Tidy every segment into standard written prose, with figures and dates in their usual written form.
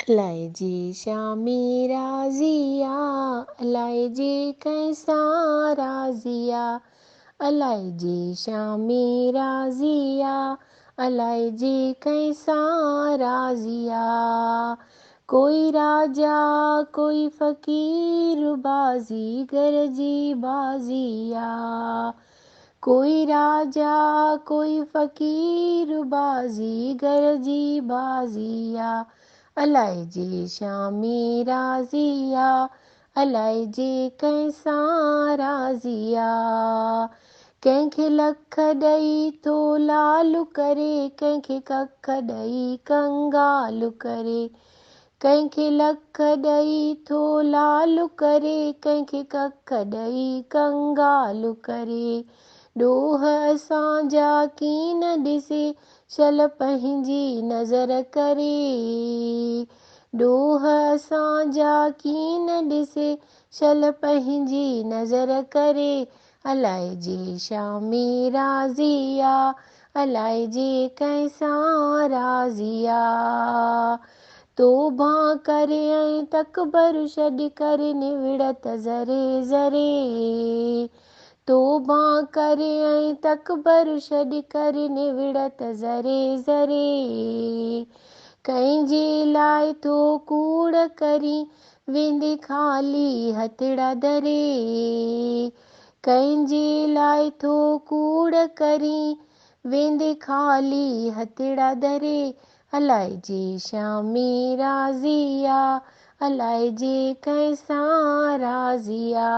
अलाए जे शामी राज़िया, अलाए जे कंहिंसां राज़िया, अलाए जे शामी राज़िया, अलाए जे कंहिंसां राज़िया। कोई राजा कोई फ़क़ीर बाज़ीगर जी बाज़िया, कोई राजा कोई फ़क़ीर बाज़ीगर जी बाज़िया, अलाए जे शामी राज़िया, अलाए जे कंहिंसां राज़िया। कंहिंखे लख ॾेई थो लालु करे, कंहिंखे कख ॾेई कंगाल करे, कंहिंखे लख ॾेई थो लालु करे, कंहिंखे कख ॾेई कंगाल करे। ॾोह असांजा कीन ॾिसे, छल पंहिंजी नज़र करे, ॾोह असांजा कीन ॾिसे, छल पंहिंजी नज़र करे, अलाए जे शामी राज़िया, अलाए जे कंहिंसां राज़िया। तौबा करे ऐं तकबर छॾि करे निविड़त ज़रे ज़रे, तौबा करे ऐं तकबर छॾि करे निविड़त ज़रे ज़रे। कंहिंजे लाइ थो कूड़ करी, वेंदे ख़ाली हथड़ा धरे, कंहिंजे लाइ थो कूड़ करी, वेंदे ख़ाली हथड़ा धरे, अलाए जे शामी राज़िया, अलाए जे कंहिंसां राज़िया।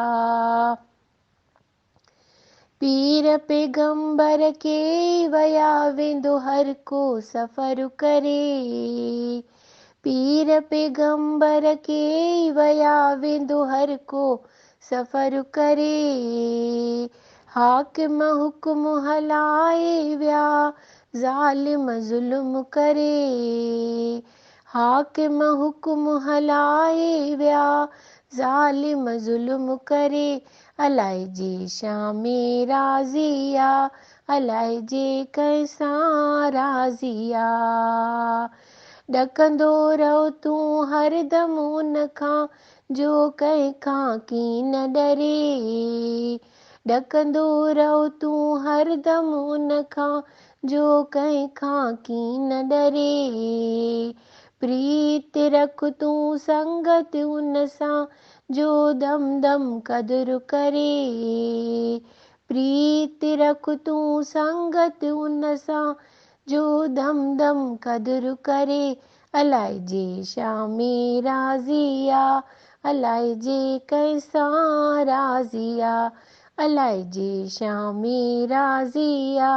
पीर पैगंबर के वया वेंदो हर को सफ़र करे, पीर पैगंबर के वया वेंदो हर को सफ़र करे। हाकिम हुक्म हलाए विया, ज़ालिम ज़ुल्म करे, हाकिम हुक्म हलाए विया, ज़ालिम ज़ुल्म करे, अलाए जे शामी राज़िया, अलाए जे कंहिंसां राज़िया। ॾकंदो रहो तूं हरदम उन खां, जो कंहिंखां कीन डरे, ॾकंदो रहो तूं हरदम उन खां, जो कंहिंखां कीन डरे। प्रीत रख तूं संगत उन सां, जो दम दम क़द्र करे, प्रीत रख तूं संगत उन सां, जो दम दम क़द्र करे, अलाए जे शामी राज़िया, अलाए जे कंहिंसां राज़िया, अलाए जे शामी राज़िया,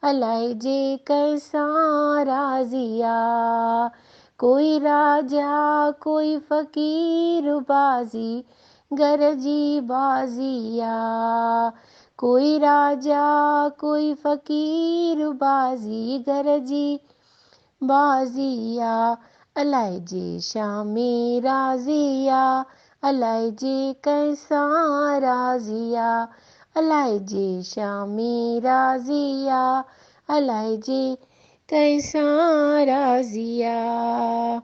अलाए जे कंहिंसां राज़िया। कोई राजा कोई फ़क़ीर बाज़ीगर जी बाज़िया, कोई राजा कोई फ़क़ीर बाज़ीगर जी बाज़िया, अलाए जे शामी राज़िया, अलाए जे कंहिंसां राज़िया, अलाए जे शामी राज़िया, अलाए जे कंहिंसां राज़िया।